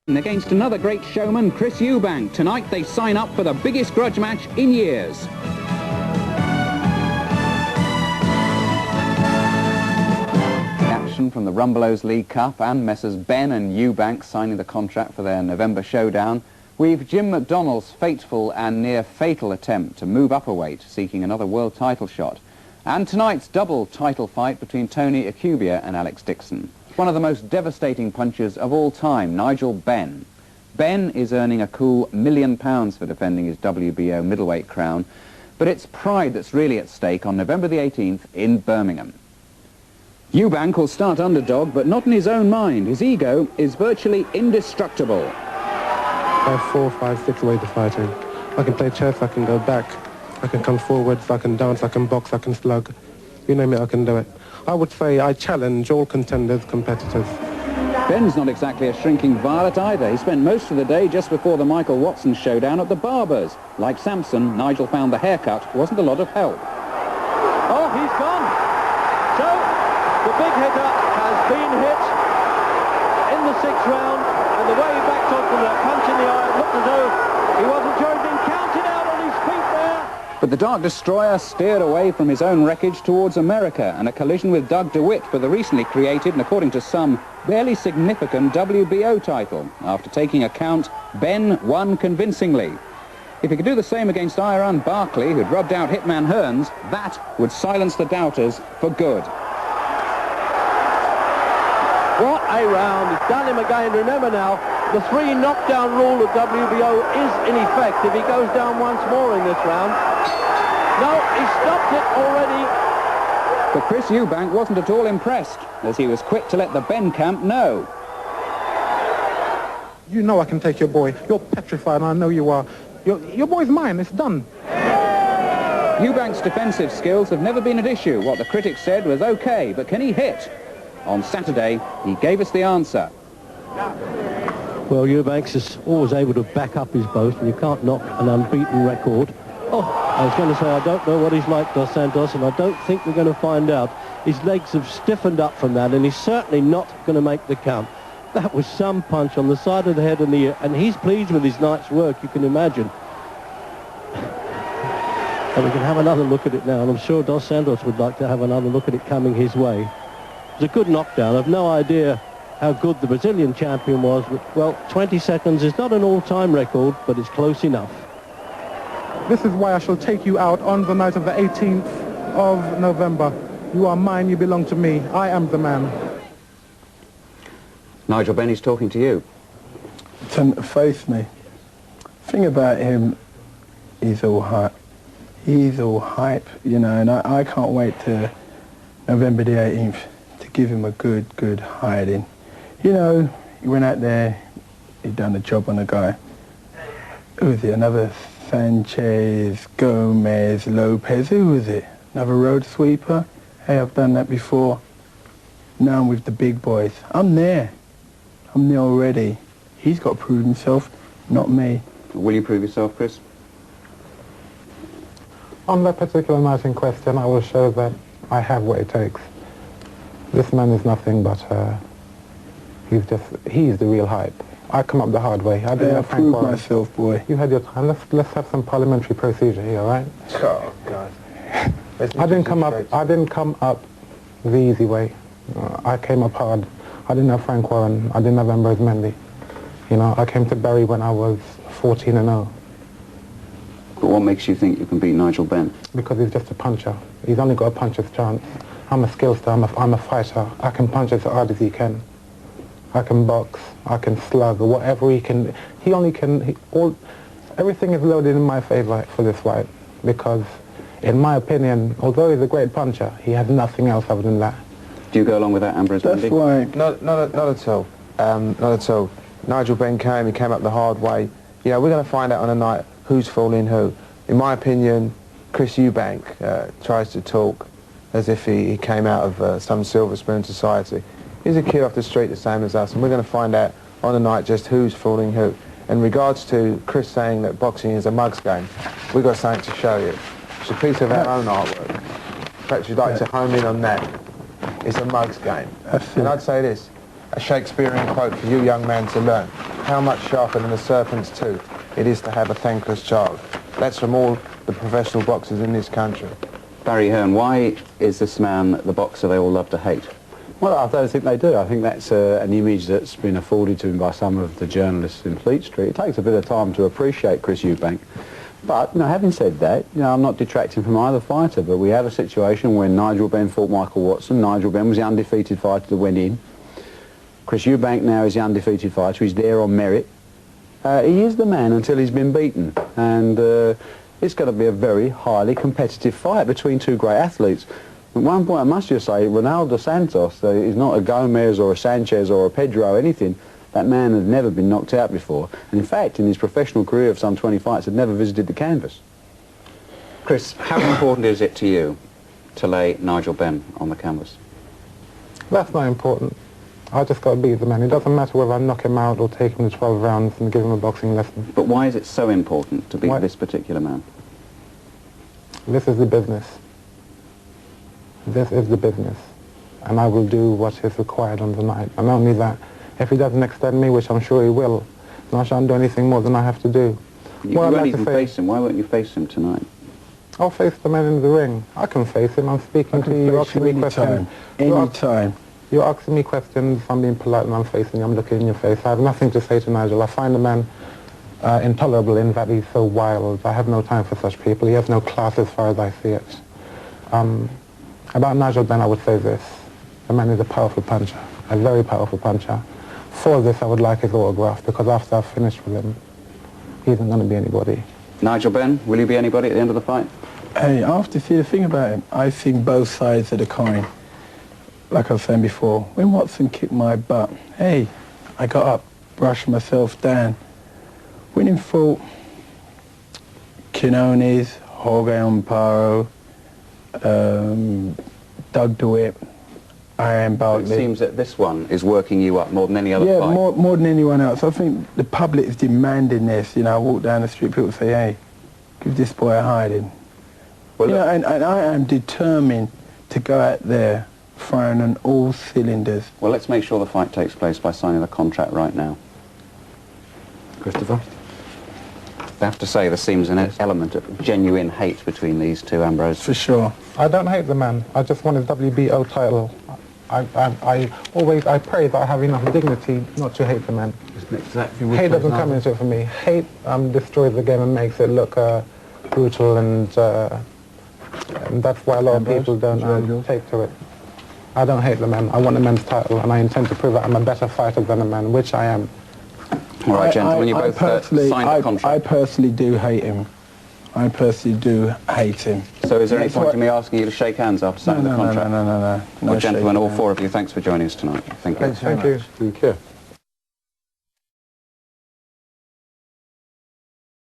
Against another great showman, Chris Eubank. Tonight they sign up for the biggest grudge match in years. Action from the Rumbelows League Cup and Messrs Benn and Eubank signing the contract for their November showdown. We've Jim McDonnell's fateful and near-fatal attempt to move up a weight, seeking another world title shot. And tonight's double title fight between Tony Akubia and Alex Dixon. One of the most devastating punchers of all time, Nigel Benn. Benn is earning a cool £1 million for defending his WBO middleweight crown, but it's pride that's really at stake on November the 18th in Birmingham. Eubank will start underdog, but not in his own mind. His ego is virtually indestructible. I have 4, 5, 6 ways of fighting. I can play chess, I can go back, I can come forwards, I can dance, I can box, I can slug. You name it, I can do it. I would say I challenge all contenders, competitors. Benn's not exactly a shrinking violet either. He spent most of the day just before the Michael Watson showdown at the barber's. Like Samson, Nigel found the haircut wasn't a lot of help. Oh, he's gone. So, the big hitter has been hit in the 6th round, and the way he backed off from that punch in the eye, it looked as though he wasn't sure he'd been counted out on his feet there. But the Dark Destroyer steered away from his own wreckage towards America, and a collision with Doug DeWitt for the recently created and, according to some, barely significant WBO title. After taking a count, Benn won convincingly. If he could do the same against Iran Barkley, who'd rubbed out Hitman Hearns, that would silence the doubters for good. What a round. He's done him again. Remember now, the 3 knockdown rule of WBO is in effect if he goes down once more in this round. No, he stopped it already. But Chris Eubank wasn't at all impressed, as he was quick to let the Benn camp know. You know I can take your boy. You're petrified, and I know you are. Your boy's mine. It's done. Eubank's defensive skills have never been at issue. What the critics said was okay, but can he hit? On Saturday, he gave us the answer. Well, Eubanks is always able to back up his boast, and you can't knock an unbeaten record. Oh, I was going to say, I don't know what he's like, Dos Santos, and I don't think we're going to find out. His legs have stiffened up from that, and he's certainly not going to make the count. That was some punch on the side of the head and the ear, and he's pleased with his night's work, you can imagine. And we can have another look at it now, and I'm sure Dos Santos would like to have another look at it coming his way. It's a good knockdown. I've no idea how good the Brazilian champion was, but, well, 20 seconds is not an all-time record, but it's close enough. This is why I shall take you out on the night of the 18th of November. You are mine, you belong to me. I am the man. Nigel Benn is talking to you. Face me. The thing about him, he's all hype. He's all hype, you know, and I can't wait to November the 18th to give him a good hiding. You know, he went out there, he done the job on the guy. Who was it? Another Sanchez, Gomez, Lopez, who was it? Another road sweeper? Hey, I've done that before. Now I'm with the big boys. I'm there already. He's got to prove himself, not me. Will you prove yourself, Chris? On that particular night in question, I will show that I have what it takes. This man is nothing but, he's the real hype. I come up the hard way. I proved myself, boy. You had your time. Let's have some parliamentary procedure here, all right? Oh, God. I didn't come up the easy way. I came up hard. I didn't have Frank Warren. I didn't have Ambrose Mendy. You know, I came to Bury when I was 14-0. But what makes you think you can beat Nigel Benn? Because he's just a puncher. He's only got a puncher's chance. I'm a skillster. I'm a fighter. I can punch as hard as he can. I can box, I can slug, or whatever he can. He only can, everything is loaded in my favor for this fight, because in my opinion, although he's a great puncher, he has nothing else other than that. Do you go along with that, Ambrose Mendy? That's why. Not at all. Not at all. Nigel Benn he came up the hard way. You know, we're going to find out on a night who's fooling who. In my opinion, Chris Eubank tries to talk as if he came out of some silver spoon society. He's a kid off the street the same as us, and we're going to find out on the night just who's fooling who. In regards to Chris saying that boxing is a mugs game, we've got something to show you. It's a piece of our own artwork. Perhaps you'd like to hone in on that. It's a mugs game. And I'd say this, a Shakespearean quote for you young man to learn. how much sharper than a serpent's tooth it is to have a thankless child. That's from all the professional boxers in this country. Barry Hearn, why is this man the boxer they all love to hate? Well, I don't think they do. I think that's an image that's been afforded to him by some of the journalists in Fleet Street. It takes a bit of time to appreciate Chris Eubank. But, having said that, I'm not detracting from either fighter, but we had a situation when Nigel Benn fought Michael Watson. Nigel Benn was the undefeated fighter that went in. Chris Eubank now is the undefeated fighter. He's there on merit. He is the man until he's been beaten. And it's going to be a very highly competitive fight between two great athletes. At one point, I must just say, Ronaldo Santos is not a Gomez or a Sanchez or a Pedro or anything. That man had never been knocked out before. And in fact, in his professional career of some 20 fights, had never visited the canvas. Chris, how important is it to you to lay Nigel Benn on the canvas? That's not important. I just got to beat the man. It doesn't matter whether I knock him out or take him to 12 rounds and give him a boxing lesson. But why is it so important to beat this particular man? This is the business. This is the business. And I will do what is required on the night. And not only that, if he doesn't extend me, which I'm sure he will, then I shan't do anything more than I have to do. You won't even face him. Why won't you face him tonight? I'll face the man in the ring. I can face him. I'm speaking to you. You're asking me questions. Anytime. You're asking me questions. I'm being polite and I'm facing you. I'm looking in your face. I have nothing to say to Nigel. I find the man intolerable in that he's so wild. I have no time for such people. He has no class as far as I see it. About Nigel Benn, I would say this. The man is a powerful puncher, a very powerful puncher. For this, I would like his autograph, because after I've finished with him, he isn't going to be anybody. Nigel Benn, will you be anybody at the end of the fight? Hey, I have to see the thing about him. I think both sides of the coin. Like I was saying before, when Watson kicked my butt, hey, I got up, brushed myself down. When he fought Quinones, Jorge Amparo, Doug DeWitt, Iron Barkley. It seems that this one is working you up more than any other fight. Yeah, more than anyone else. I think the public is demanding this. I walk down the street, people say, hey, give this boy a hiding. Well, and I am determined to go out there firing on all cylinders. Well, let's make sure the fight takes place by signing the contract right now. Christopher? I have to say there seems an element of genuine hate between these two, Ambrose. For sure. I don't hate the man. I just want his WBO title. I pray that I have enough dignity not to hate the man. Exactly. Hate doesn't come into it for me. Hate destroys the game and makes it look brutal, and that's why a lot of people don't take to it. I don't hate the man. I want the man's title, and I intend to prove that I'm a better fighter than the man, which I am. All right, gentlemen, you both signed the contract. I personally do hate him. I personally do hate him. So is there any point in me asking you to shake hands after signing the contract? No. Well, gentlemen, all four of you, thanks for joining us tonight. Thank you. Thank you. Thank you.